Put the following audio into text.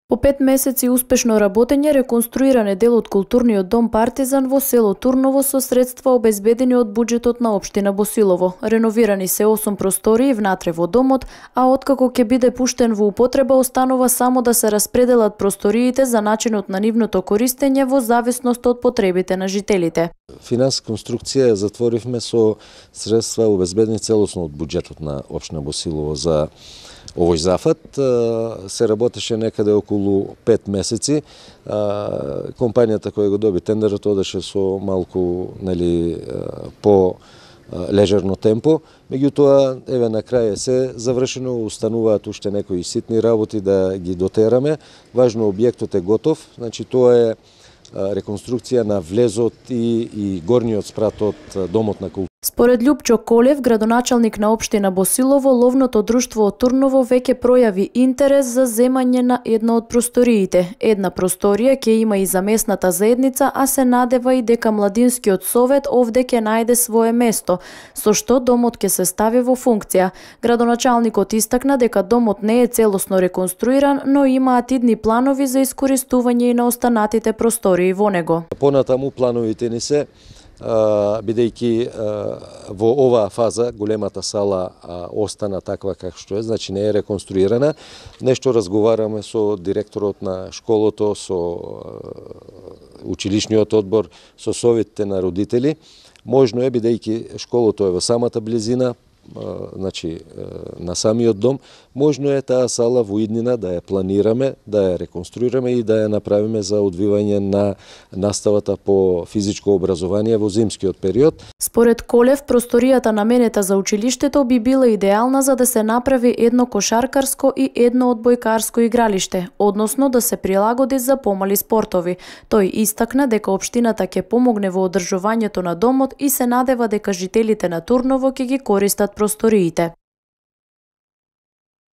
По 5 месеци успешно работење, реконструиран е дел од културниот дом Партизан во село Турново со средства обезбедени од буџетот на општина Босилово. Реновирани се 8 простории внатре во домот, а откако ќе биде пуштен во употреба, останува само да се распределат просториите за начинот на нивното користење во зависност од потребите на жителите. Финансиска конструкција ја затворивме со средства обезбедени целосно од буџетот на општина Босилово за овој зафат. Се работеше некаде околу 5 месеци. Компанијата која го доби тендерот одеше со малку по лежерно темпо. Меѓутоа, еве на крај се завршено, устануваат уште некои ситни работи да ги дотераме. Важно, објектот е готов, значи тоа е реконструкција на влезот и горниот спрат од домот на култура. Според Љупчо Колев, градоначалник на општина Босилово, ловното друштво од Турново веќе пројави интерес за земање на една од просториите. Една просторија ќе има и за местната заедница, а се надева и дека младинскиот совет овде ќе најде свое место, со што домот ќе се стави во функција. Градоначалникот истакна дека домот не е целосно реконструиран, но имаат идни планови за искористување и на останатите простории во него. Понатаму плановите ни се бидејќи во оваа фаза големата сала остана таква како што е, значи не е реконструирана. Нешто разговараме со директорот на школото, со училишниот одбор, со советите на родители. Можно е, бидејќи школото е во самата близина, значи на самиот дом, можно е таа сала во иднина да ја планираме, да ја реконструираме и да ја направиме за одвивање на наставата по физичко образование во зимскиот период. Според Колев, просторијата наменета за училиштето би била идеална за да се направи едно кошаркарско и едно одбојкарско игралиште, односно да се прилагоди за помали спортови. Тој истакна дека општината ќе помогне во одржувањето на домот и се надева дека жителите на Турново ќе ги користат просториите.